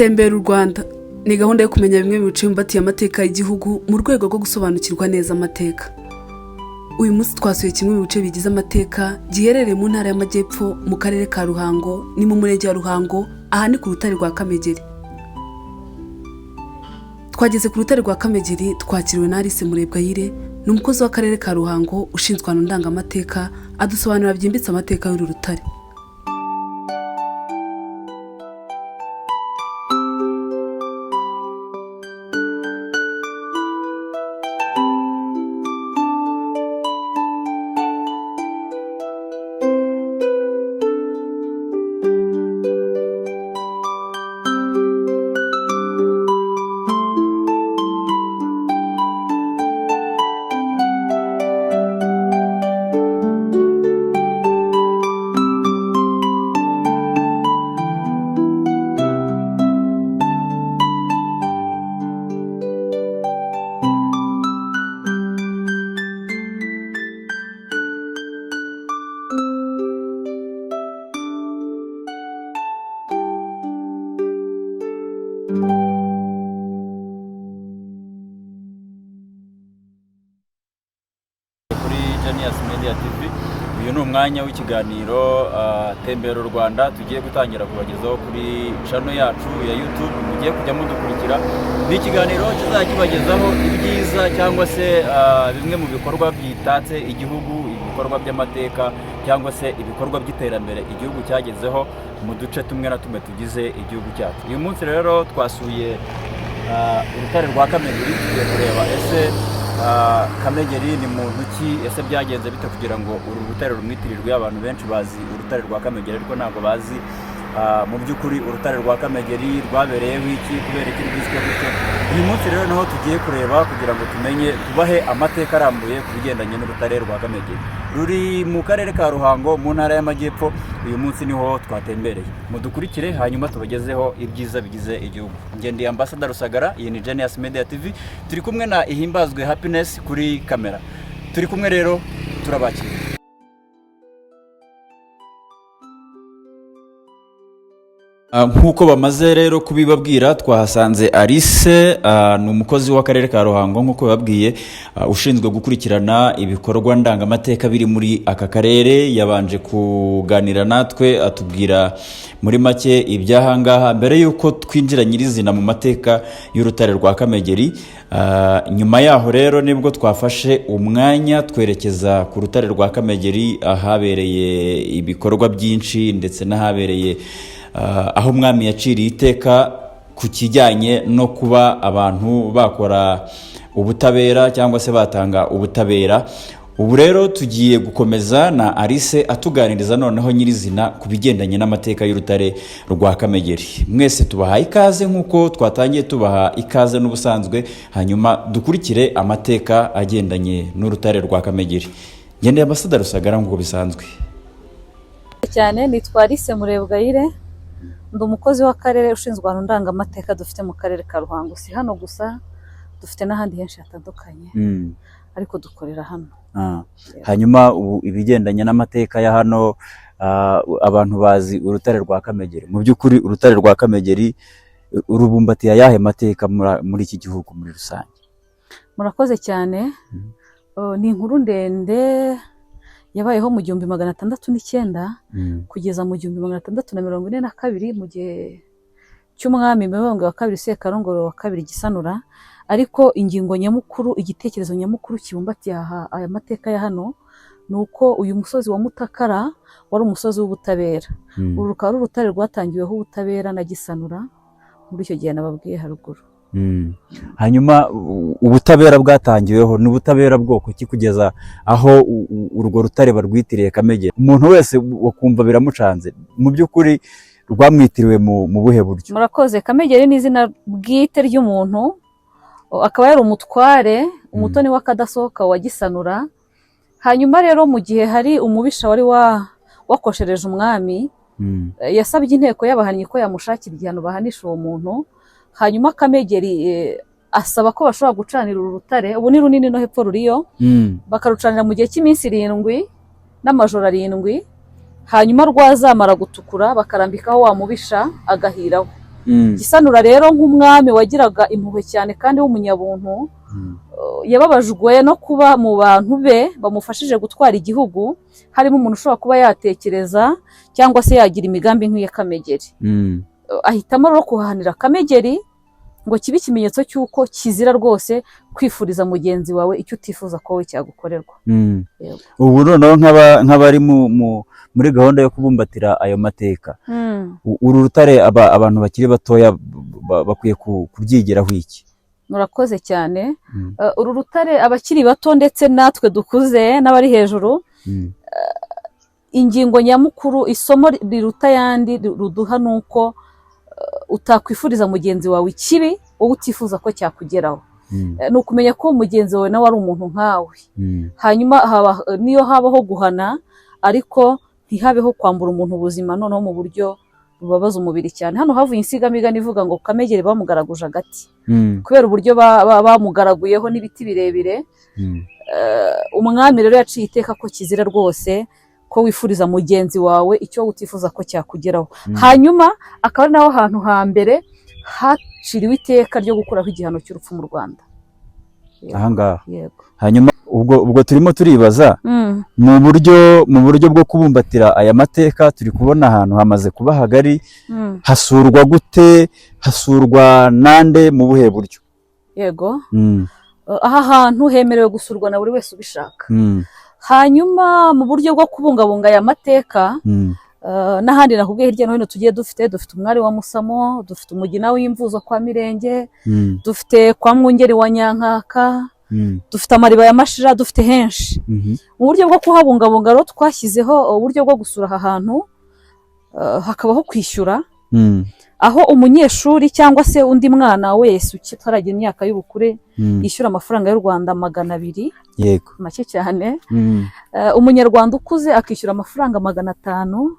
Tembera u Rwanda ni gahunda yo kumenya bimwe mu bice bimbatiye amateka y'igihugu mu rwego rwo gusobanukirwa neza amateka. Uyu munsi twasuye kimwe mu bice bigize amateka giherereye mu ntara y'Amajyepfo mu karere ka Ruhango, ni mu murenge wa Ruhango, aha ni ku rutare rwa Kamegeri. Twageze ku rutare rwa Kamegeri twakiriwe na Alice Murebwayire, ni umukozi w'akarere ka Ruhango ushinzwe ahantu ndangamateka, adusobanurira byimbitse amateka y'uru rutare. Genius Media TV, uyu ni umwanya w'ikiganiro Tembera u Rwanda tugiye gutangira kubagezaho kuri channel yacu ya YouTube. Mugiye kujya mudukurikira, ni ikiganiro kizakibagezaho ibyiza cyangwa se bimwe mu bikorwa byitatse igihugu, ibikorwa by'amateka cyangwa se ibikorwa by'iterambere igihugu cyagezeho mu duce tumwe na tumwe tugize igihugu cyacu. Uyu munsi rero twasuye urutare rwa Kamegeri, tugiye kureba ese Kamegeri ni muntu ki, ese byagenze bite kugira ngo uru rutare rumwitirirwe. Abantu benshi bazi urutare rwa Kamegeri ariko ntabwo bazi mu by'ukuri urutare rwa Kamegeri rwabereyeho iki, kubera iki rwizwe gutyo. Uyu munsi rero naho tugiye kureba kugira ngo tumenye, tubahe amateka arambuye ku bigendanye n'urutare rwa Kamegeri. Ruri mu karere ka Ruhango mu ntara y'Amajyepfo. Uyu munsi niho twatembereye, mudukurikire hanyuma tubagezeho ibyiza bigize igihugu. Ngendi Ambassador Rusagara, iyi ni Genius Media TV, turi kumwe na Ihimbazwe Happiness kuri kamera. Turi kumwe rero, turabakira. Nkuko bamaze rero kubibabwira, twahasanze Alice, ni umukozi w'akarere ka Ruhango nkuko babwiye, ushinzwe gukurikirana ibikorwa ndangamateka biri muri aka karere. Yabanje kuganira natwe atubwira muri make ibyahangaha mbere yuko twinjira nyirizina mu mateka y'urutare rwa Kamegeri. Nyuma yaho rero nibwo twafashe umwanya twerekeza ku rutare rwa Kamegeri, ahabereye ibikorwa byinshi ndetse n'ahabereye aho umwami yaciriye iteka ku kijyanye no kuba abantu bakora ubutabera cyangwa se batanga ubutabera. Ubu rero tugiye gukomeza na Alice atuganiriza noneho nyirizina ku bigendanye n'amateka y'urutare rwa Kamegeri. Mwese tubahaye ikaze nkuko twatangiye tubaha ikaze n'ubusanzwe, hanyuma dukurikire amateka agendanye n'urutare rwa Kamegeri. Ngendeye Ambassador Rusagara nkuko bisanzwe. Cyane nitwa Alice Murebwayire, ndi umukozi w'akarere ushinzwe ahantu ndangamateka dufite mu karere ka Ruhango. Si hano gusa, dufite n'ahandi henshi hatandukanye, ariko dukorera hano. Hanyuma ibigendanye n'amateka ya hano, abantu bazi urutare rwa Kamegeri. Mu by'ukuri urutare rwa Kamegeri urubumbatiye ayahe mateka muri iki gihugu muri rusange? Murakoze cyane. Ni inkuru ndende yabayeho mu 1609 kugeza mu 1642 mu gihe cy'umwami Mibambwe wa kabiri Sekarongoro wa kabiri Gisanura. Ariko ingingo nyamukuru, igitekerezo nyamukuru kibumbatiye aya mateka ya hano, nuko uyu musozi wa Mutakara wari umusozi w'ubutabera. Uru rukaba ari urutare rwatangiweho ubutabera na Gisanura muri icyo gihe nababwiye haruguru. Hanyuma ubutabera bwatangiweho ni ubutabera bwoko ki kugeza aho urwo rutare barwitiriye Kamegeri? Umuntu wese wakumva biramucanze, mu by'ukuri rwamwitiriwe mu buhe buryo? Murakoze. Kamegeri ni izina bwite ry'umuntu, akaba yari umutware, umutoni w'akadasohoka wa Gisanura. Hanyuma rero mu gihe hari umubisha wari wakoshereje umwami, yasabye inteko y'abahanyi ko yamushakira igihano bahanisha uwo muntu. Hanyuma Kamegeri asaba ko bashobora gucanira uru rutare, ubu ni runini no hepfo ruriyo, bakarucanira mu gihe cy'iminsi 7 n'amajoro 7. hanyuma rwazamara gutukura bakarambikaho wa mubisha agahiraho. Gisanura rero nk'umwami wagiraga impuhwe cyane kandi w'umunyabuntu, yababajwe no kuba mu bantu be bamufashije gutwara igihugu harimo umuntu ushobora kuba yatekereza cyangwa se yagira imigambi nk'iya Kamegeri. Ahitamo rero kuhahanira Kamegeri ngo kibe ikimenyetso cy'uko kizira rwose kwifuriza mugenzi wawe icyo utifuza ko we cyagukorerwa. Ubu noneho nk'abari muri gahunda yo kubumbatira ayo mateka, uru rutare abantu bakiri batoya bakwiye kubyigiraho iki? Murakoze cyane. Uru rutare abakiri bato ndetse natwe dukuze n'abari hejuru, ingingo nyamukuru, isomo riruta yandi ruduha nuko utakwifuriza mugenzi wawe ikibi wowe utifuza ko cyakugeraho. Ni ukumenya ko mugenzi wawe nawe ari umuntu nkawe. Hanyuma niyo habaho guhana, ariko ntihabeho kwambura umuntu ubuzima noneho mu buryo bubabaza umubiri cyane. Hano havuye insigamigani ivuga ngo Kamegeri bamugaraguje agati, kubera uburyo bamugaraguyeho n'ibiti birebire. Umwami rero yaciye iteka ko kizira rwose ko wifuriza mugenzi wawe icyo utifuza ko cyakugeraho. Hanyuma akaba ari naho hantu hambere haciriwe iteka ryo gukuraho igihano cy'urupfu mu Rwanda. Ahangaha hanyuma ubwo turimo turibaza mu buryo bwo kubumbatira aya mateka, turi kubona ahantu hamaze kuba hagari. Hasurwa gute? Hasurwa nande? Mu buhe buryo? Yego, aha hantu hemerewe gusurwa na buri wese ubishaka. Hanyuma mu buryo bwo kubungabunga aya mateka, n'ahandi nakubwiye hirya no hino tugiye dufite umwari wa Musamo, dufite umugina w'imvuzo kwa Mirenge, dufite kwa Mwungeri wa Nyankaka, dufite amariba ya Mashira, dufite henshi. Mu buryo bwo kuhabungabunga rero twashyizeho uburyo bwo gusura aha hantu, hakabaho kwishyura, aho umunyeshuri cyangwa se undi mwana wese utaragira imyaka y'ubukure yishyura amafaranga y'u Rwanda 200. Yego, make cyane. Umunyarwanda ukuze akishyura amafaranga 500,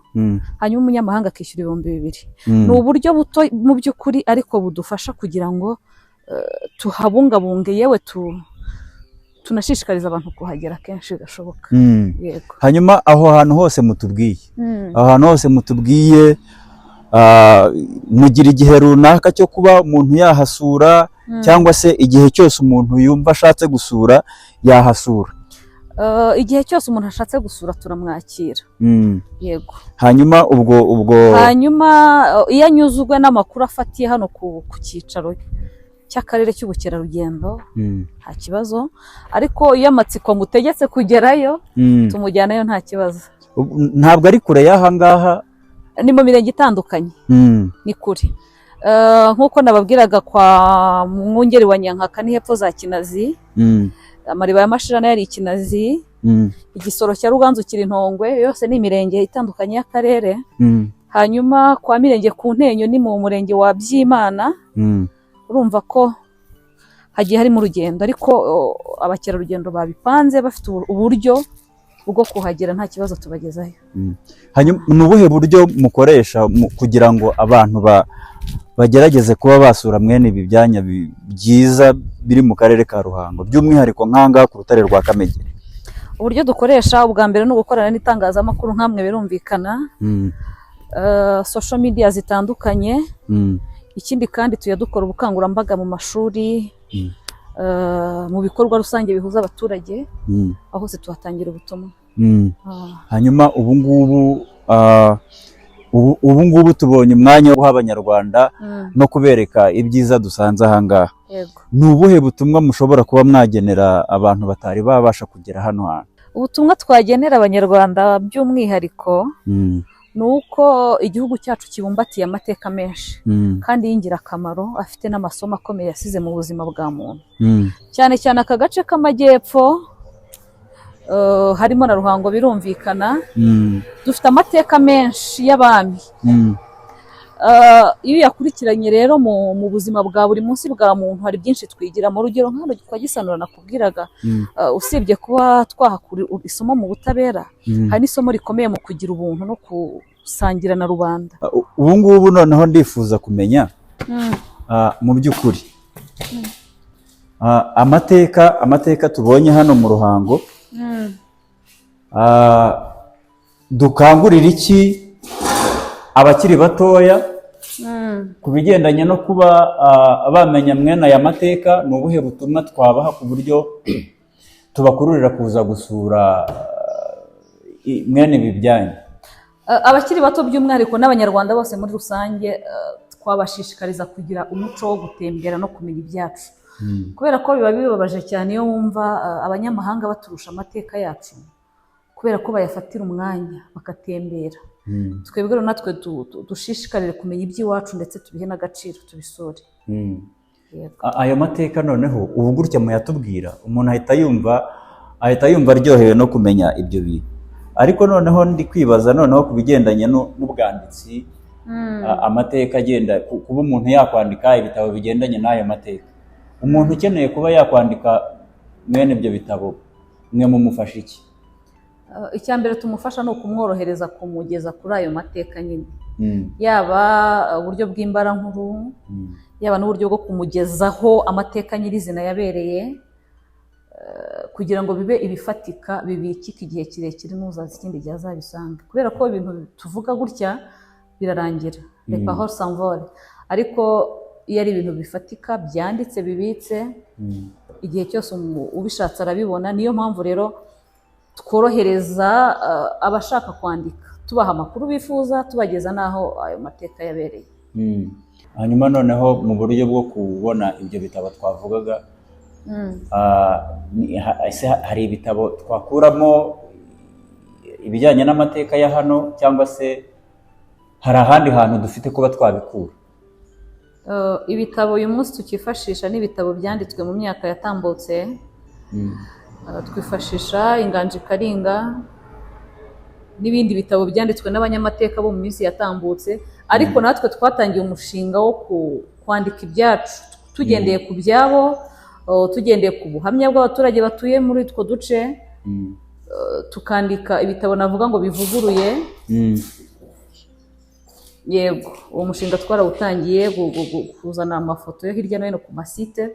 hanyuma umunyamahanga akishyura 2000. Ni uburyo buto mu by'ukuri ariko budufasha kugira ngo tuhabungabunge, yewe tunashishikariza abantu kuhagera kenshi gashoboka. Yego. Hanyuma aho hantu hose mutubwiye, mugira igihe runaka cyo kuba umuntu yahasura, cyangwa se igihe cyose umuntu yumva ashatse gusura yahasura? Igihe cyose umuntu ashatse gusura turamwakira. Yego. Hanyuma hanyuma iyo anyuzwe n'amakuru afatiye hano ku cyicaro cy'akarere cy'ubukerarugendo nta kibazo, ariko iyo amatsiko mutegetse kugerayo tumujyanayo nta kibazo. Ntabwo ari kure y'aha ngaha? Ni mu mirenge itandukanye. Ni kure. Nk'uko nababwiraga kwa Mwungeri wa Nyankaka ni hepfo za Kinazi, amariba ya Mashira nayo ari Kinazi, igisoro cya Ruganzu kiri Ntongwe, yose ni imirenge itandukanye y'akarere. Hanyuma kwa Mirenge ku Ntenyo ni mu murenge wa Byimana. Urumva ko hagiye harimo urugendo, ariko abakerarugendo babipanze bafite uburyo bwo kuhagera nta kibazo tubagezayo. Hanyuma ni ubuhe buryo mukoresha kugira ngo abantu bagerageze kuba basura mwene ibi byanya byiza biri mu karere ka Ruhango, by'umwihariko nk'ahangaha ku rutare rwa Kamegeri? Uburyo dukoresha ubwa mbere ni ugukorana n'itangazamakuru nk'amwe birumvikana, social media zitandukanye. Ikindi kandi tujya dukora ubukangurambaga mu mashuri, mu bikorwa rusange bihuza abaturage, aho hose tuhatangira ubutumwa. Hanyuma ubu ngubu tubonye umwanya wo guha Abanyarwanda no kubereka ibyiza dusanze aha ngaha. Ni ubuhe butumwa mushobora kuba mwagenera abantu batari babasha kugera hano hantu? Ubutumwa twagenera Abanyarwanda by'umwihariko ni uko igihugu cyacu kibumbatiye amateka menshi kandi y'ingirakamaro, afite n'amasomo akomeye yasize mu buzima bwa muntu. Cyane cyane aka gace k'amajyepfo, harimo na Ruhango birumvikana, dufite amateka menshi y'abami. Iyo yakurikiranye rero mu buzima bwa buri munsi bwa muntu, hari byinshi twigira. Mu rugero nk'hano kwa Gisanura nakubwiraga, usibye kuba twahakura isomo mu butabera, hari n'isomo rikomeye mu kugira ubuntu no gusangira na rubanda. Ubu ngubu noneho ndifuza kumenya mu by'ukuri amateka tubonye hano mu Ruhango, dukangurira iki abakiri batoya ku bigendanye no kuba bamenya mwene aya mateka, ni ubuhe butumwa twabaha ku buryo tubakururira kuza gusura mwene ibi byanyu? Abakiri bato by'umwihariko n'abanyarwanda bose muri rusange twabashishikariza kugira umuco wo gutembera no kumenya ibyacu, kubera ko biba bibabaje cyane iyo wumva abanyamahanga baturusha amateka yacu kubera ko bayafatira umwanya bagatembera. Twebwe rero natwe dushishikarire kumenya iby'iwacu ndetse tubihe n'agaciro, tubisore. Ayo mateka noneho ubu gutya muyatubwira, umuntu ahita yumva aryohewe no kumenya ibyo bintu. Ariko noneho ndi kwibaza noneho ku bigendanye n'ubwanditsi, amateka agenda kuba umuntu yakwandika ibitabo bigendanye n'ayo mateka. Umuntu ukeneye kuba yakwandika mwene ibyo bitabo, mwe mumufasha iki? Icya mbere tumufasha ni ukumworohereza kumugeza kuri ayo mateka nyine, yaba uburyo bw'imbarankuru, yaba n'uburyo bwo kumugezaho amateka nyirizina yabereye, kugira ngo bibe ibifatika, bibikike igihe kirekire n'uzaza ikindi gihe azabisanga, kubera ko ibintu tuvuga gutya birarangira, les paroles s'envolent, ariko iyo ari ibintu bifatika byanditse bibitse, igihe cyose ubishatse arabibona. Niyo mpamvu rero tworohereza abashaka kwandika, tubaha amakuru bifuza, tubageza n'aho ayo mateka yabereye. Hanyuma noneho mu buryo bwo kubona ibyo bitabo twavugaga, hari ibitabo twakuramo ibijyanye n'amateka ya hano, cyangwa se hari ahandi hantu dufite kuba twabikura? Ibitabo uyu munsi tukifashisha n'ibitabo byanditswe mu myaka yatambutse. Twifashisha Inganji Karinga n'ibindi bitabo byanditswe n'abanyamateka bo mu minsi yatambutse, ariko natwe twatangiye umushinga wo kwandika ibyacu tugendeye ku byabo, tugendeye ku buhamya bw'abaturage batuye muri utwo duce, tukandika ibitabo navuga ngo bivuguruye. Yego, uwo mushinga twarawutangiye kuzana amafoto yo hirya no hino ku masite,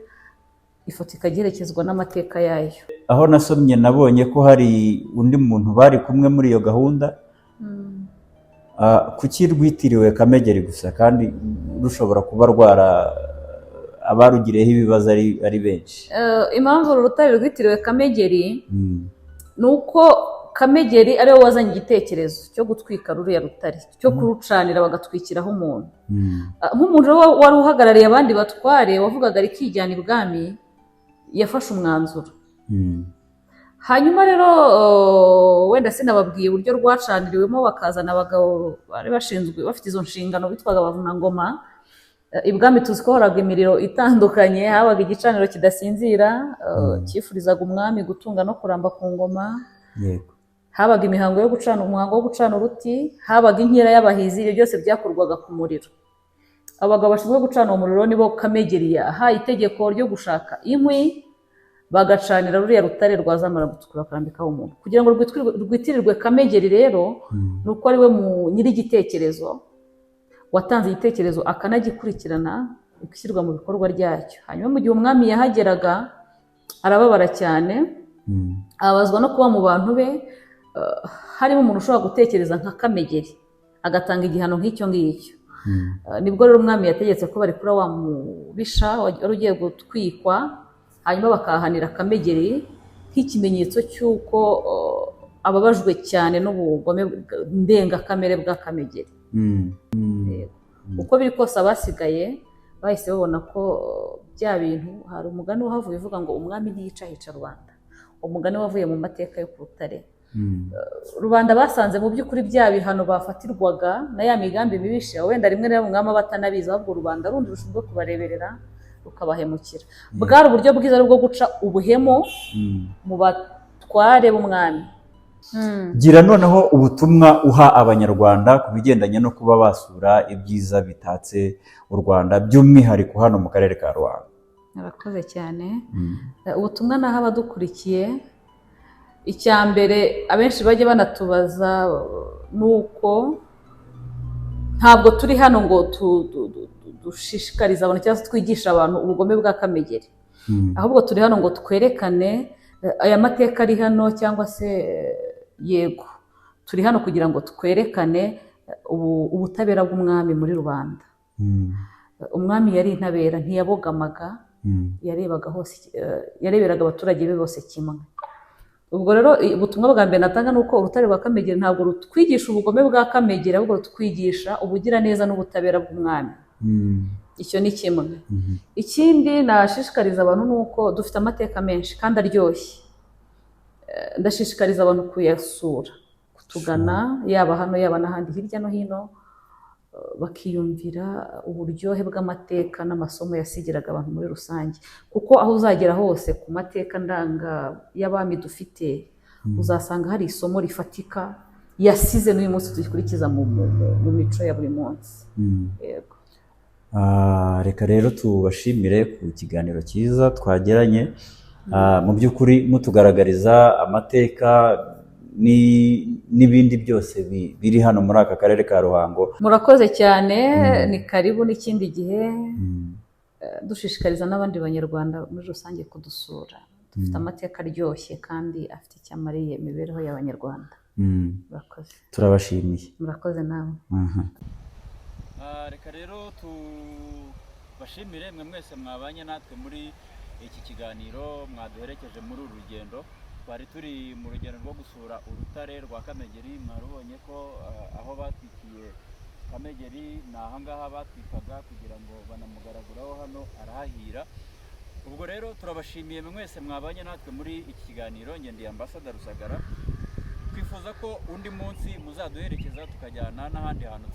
ifoto ikagerekezwa n'amateka yayo. Aho nasomye nabonye ko hari undi muntu bari kumwe muri iyo gahunda. Kuki rwitiriwe Kamegeri gusa kandi rushobora kuba abarugireho ibibazo ari benshi? Impamvu uru rutare rwitiriwe Kamegeri ni uko Kamegeri ariwe wazanye igitekerezo cyo gutwika ruriya rutare, cyo kurucanira bagatwikiraho umuntu. Nk'umuntu wari uhagarariye abandi batware wavugaga rikijyana ibwami, yafashe umwanzuro. Hanyuma rero wenda sinababwiye uburyo rwacaniriwemo, bakazana abagabo bari bafite izo nshingano bitwaga abavunangoma. Ibwami tuzi ko horaga imiriro itandukanye, habaga igicaniro kidasinzira cyifurizaga umwami gutunga no kuramba ku ngoma. Habaga imihango yo gucana, umuhango wo gucana uruti, habaga inkera y'abahizi, ibyo byose byakorwaga ku muriro. Abagabo bashinzwe gucana uwo muriro nibo Kamegeri yahaye itegeko ryo gushaka inkwi, bagacanira ruriya rutare rwazamara gutukura karambikaho umuntu. Kugira ngo rwitirirwe Kamegeri rero, ni uko ari we nyir'igitekerezo watanze igitekerezo akanagikurikirana igishyirwa mu bikorwa ryacyo. Hanyuma mu gihe umwami yahageraga arababara cyane, ababazwa no kuba mu bantu be harimo umuntu ushobora gutekereza nka Kamegeri agatanga igihano nk'icyo ngicyo. Nibwo rero umwami yategetse ko barekura wa mubisha wari ugiye gutwikwa, hanyuma bakahanira Kamegeri nk'ikimenyetso cy'uko ababajwe cyane n'ubugome ndengakamere bwa Kamegeri. Uko biri kose abasigaye bahise babona ko bya bintu, hari umugani uhavuye uvuga ngo umwami ntiyica hica rubanda. Umugani wavuye mu mateka yo ku rutare. Rubanda basanze mu by'ukuri bya bihano bafatirwaga na ya migambi mibisha, wenda rimwe na rimwe umwami batanabizi, ahubwo rubanda rundi rushinzwe kubareberera rukabahemukira. Bwari uburyo bwiza bwo guca ubuhemo mu batware b'umwami. Gira noneho ubutumwa uha abanyarwanda ku bigendanye no kuba basura ibyiza bitatse u Rwanda, by'umwihariko hano mu karere ka Ruhango. Murakoze cyane. Ubutumwa naho abadukurikiye, icya mbere abenshi bajya banatubaza nuko ntabwo turi hano ngo dushishikarize abantu cyangwa se twigisha abantu ubugome bwa Kamegeri, ahubwo turi hano ngo twerekane aya mateka ari hano, cyangwa se yego turi hano kugira ngo twerekane ubutabera bw'umwami muri rubanda. umwami yari intabera, ntiyabogamaga, yarebaga hose, yareberaga abaturage be bose kimwe. Ubwo rero ubutumwa bwa mbere natanga ni uko urutare rwa Kamegeri ntabwo rutwigisha ubugome bwa Kamegeri, ahubwo rutwigisha ubugiraneza n'ubutabera bw'umwami. Icyo ni kimwe. Ikindi nashishikariza abantu ni uko dufite amateka menshi kandi aryoshye. Ndashishikariza abantu kuyasura, kutugana, yaba hano yaba n'ahandi hirya no hino, bakiyumvira uburyohe bw'amateka n'amasomo yasigiraga abantu muri rusange. Kuko aho uzagera hose ku mateka ndanga y'abami dufite, uzasanga hari isomo rifatika yasize n'uyu munsi tuyikurikiza mu mico ya buri munsi. Yego. Reka rero tubashimire ku kiganiro cyiza twagiranye, mu by'ukuri mutugaragariza amateka n'ibindi byose biri hano muri aka karere ka Ruhango. Murakoze cyane, ni karibu n'ikindi gihe. Dushishikariza n'abandi banyarwanda muri rusange kudusura. Dufite amateka aryoshye kandi afite icyo amariye imibereho y'abanyarwanda. Murakoze. Turabashimiye. Murakoze nawe. Reka rero tubashimire mwe mwese mwabanye natwe muri iki kiganiro, mwaduherekeje muri uru rugendo. Twari turi mu rugendo rwo gusura urutare rwa Kamegeri. Mwarubonye ko aho batwikiye Kamegeri ni ahangaha batwikaga kugira ngo banamugaraguraho hano arahahira. Ubwo rero turabashimiye mwe mwese mwabanye natwe muri iki kiganiro. Ngendeye Ambassador Rusagara. Twifuza ko undi munsi muzaduherekeza tukajyana n'ahandi hantu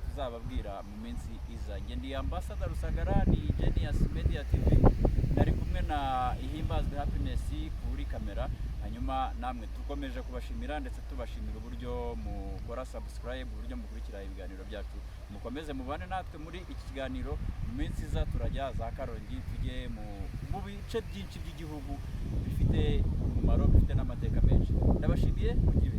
tuzababwira mu minsi iza. Ngendeye Ambassador Rusagara, ni Genius Media TV. Nari kumwe na Ihimbazwe Happiness kuri kamera. Hanyuma namwe tukomeje kubashimira ndetse tubashimira uburyo mukora subscribe, uburyo mukurikira ibiganiro byacu. Mukomeze mubane natwe muri iki kiganiro. Mu minsi iza turajya za Karongi, tujye mu bice byinshi by'igihugu bifite umumaro, bifite n'amateka menshi. Ndabashimiye, mugire